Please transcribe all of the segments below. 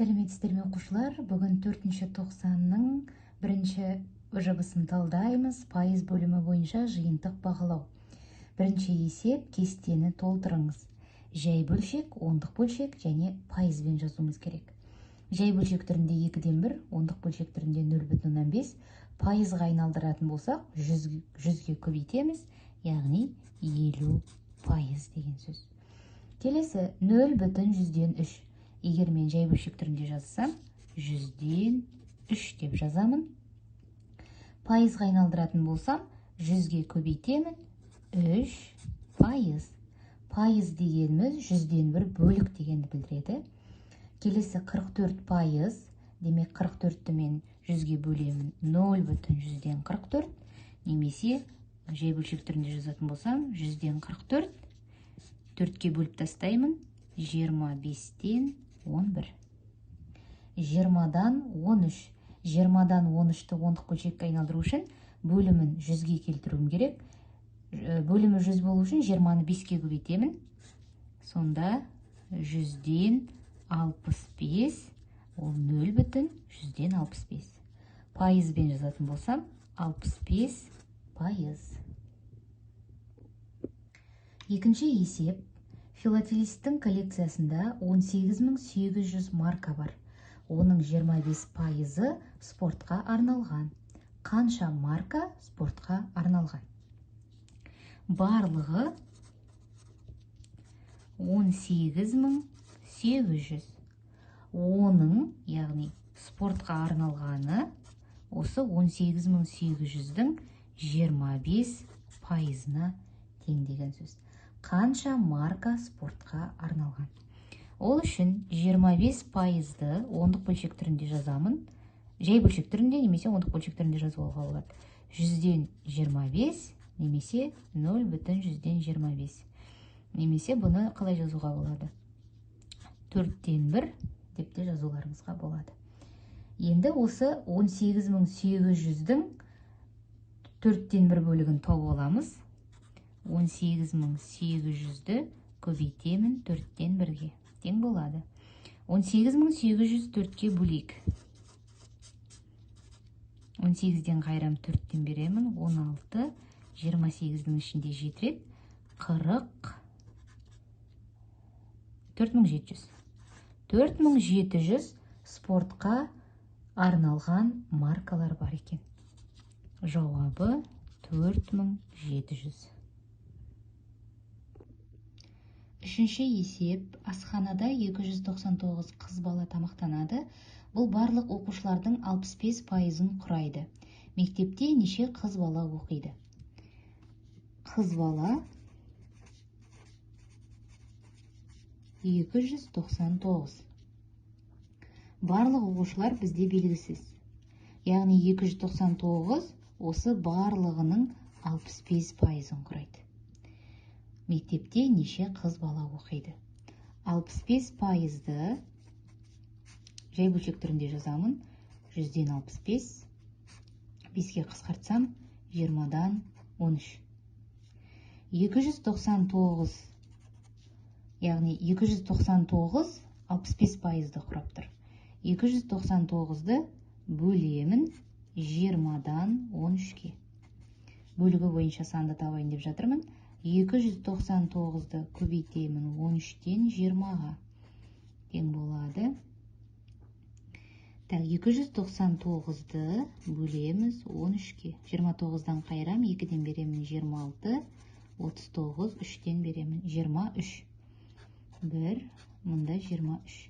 Сәлеметсіздер ме оқушылар? Бүгін 4-ші тоқсанның 1-ші ожабысын талдаймыз. Пайыз бөлімі бойынша жиынтық бағалау. Бірінші есеп, кестені толтырыңыз. Жай бөлшек, ондық бөлшек және пайызбен жазуымыз керек. Жай бөлшек түрінде 2-ден 1, ондық бөлшек түрінде 0,5, пайызға айналдыратын болсақ, 100-ге көбейтеміз, яғни 50% деген сөз. Келесі 0,100-ден 3. Егер мен жай бөлшек түрінде жазсам, 100-ден 3 деп жазамын. Пайызға айналдыратын болсам, 100-ге көбейтемін, 3%. Пайыз дегеніміз 100-ден 1 бөлік дегенді білдіреді. Келесі 44%, демек 44-ті мен 100-ге бөлемін, 0,100-ден 44, немесе жай бөлшек түрінде жазатын болсам, 100-ден 44, 4-ке бөліп тастаймын, 25-ден 11. 20-дан 13. 20-дан 13-ті ондық бөлшекке айналдыру үшін бөлімін 100-ге келтіруім керек. Бөлімі 100 болу үшін 20-ны 5-ке көбейтемін. Сонда 100-ден 65, ол 0,100-ден 65. Пайызбен жазатын болсам, 65%. Екінші есеп. Филателисттің коллекциясында 18800 марка бар. Оның 25%-ы спортқа арналған. Қанша марка спортқа арналған? Барлығы 18800. Оның, яғни спортқа арналғаны, осы 18800-дің 25%-ына тең деген сөз. Қанша марка спортқа арналған? Ол үшін 25%-ды ондық бөлшек түрінде жазамын. Жай бөлшек түрінде немесе ондық бөлшек түрінде жазуға болады. 100-ден 25 немесе 0,100-ден 25. Немесе бұны қалай жазуға болады? 4-ден 1 деп те жазуларыңызға болады. Енді осы 18800-дің 4-ден 1 бөлігін тауып аламыз. 18800-ді көбейтемін 4-ден 1-ге. Тең болады. 18800 4-ке бөлейік. 18-ден қайрам 4-ден беремін. 16, 28-дің ішінде 7 рет. 4700. 4700 спортқа арналған маркалар бар екен. Жауабы 4700. Үшінші есеп. Асханада 299 қыз бала тамақтанады. Бұл барлық оқушылардың 65%-ын құрайды. Мектепте неше қыз бала оқиды? Қыз бала 299. Барлық оқушылар бізде белгісіз. Яғни 299 осы барлығының 65%-ын құрайды. Мектепте неше қыз бала оқиды? 65%-ды жай бөлшек түрінде жазамын. 100-ден 65, 5-ке қысқартсам 20-дан 13. 299, яғни 299 65%-ды құрап тұр. 299-ды бөлемін 20-дан 13-ке. Бөлігі бойынша санды табайын деп жатырмын. 299-ды көбейтемін 13-ден 20-ға. Тең болады. 299-ды бөлеміз 13-ке. 29-дан қайрам 2-ден беремін 26, 39, 3-ден беремін 23. 1, мұнда 23.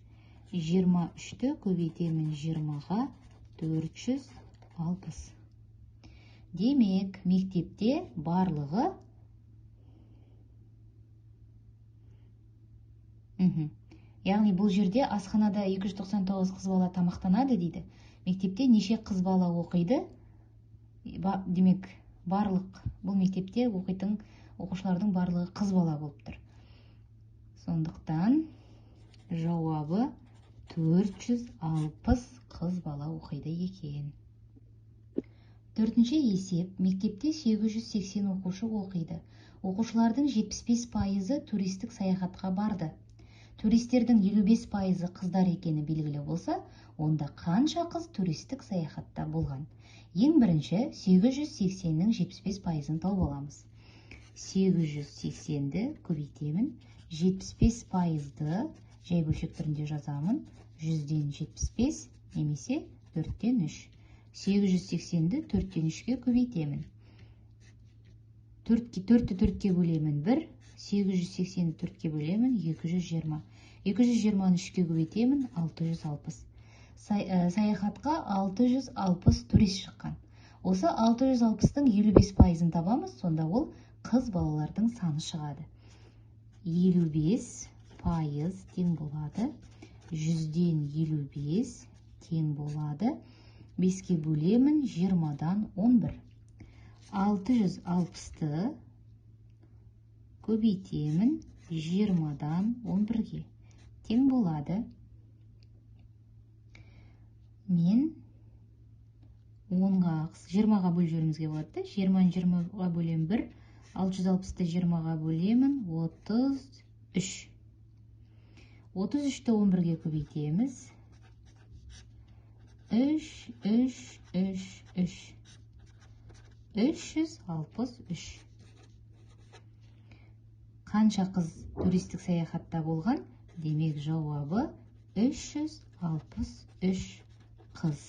23-ті көбейтемін 20-ға 460. Демек, мектепте барлығы яғни бұл жерде асханада 299 қыз бала тамақтанады дейді. Мектепте неше қыз бала оқиды? Демек, барлық бұл мектепте оқитын оқушылардың барлығы қыз бала болып тұр. Сондықтан жауабы 460 қыз бала оқиды екен. Төртінші есеп. Мектепте 880 оқушы оқиды. Оқушылардың 75%-ы туристік саяхатқа барды. туристердің 55% қыздар екені белгілі болса, онда қанша қыз туристік саяхатта болған? Ең бірінші 880-нің 75%-ын тауып аламыз. 880-ді көбейтемін, 75%-ды жай бөлшек түрінде жазамын, 100-ден 75 немесе 4-тен 3. 880-ді 4-тен 3-ке көбейтемін. 4-ті 4-ке бөлемін 1, 880-ді 4-ке бөлемін 220. 220-ны 3-ке көбейтемін 660. Саяхатқа 660 турист шыққан. Осы 660-тың 55%-ын табамыз, сонда ол қыз балалардың саны шығады. 55% тең болады. 100-ден 55 тең болады. 5-ке бөлемін 20-дан 11. 660-ты көбейтемін 20-дан 11-ге тең болады. Мен 20-ға бөліп жіберімізге болады. 20-ны 20-ға бөлем 1, 660-ты 20-ға бөлемін 33. 33-ті 11-ге көбейтеміз. 363. Қанша қыз туристік саяхатта болған? Демек жауабы 363 қыз.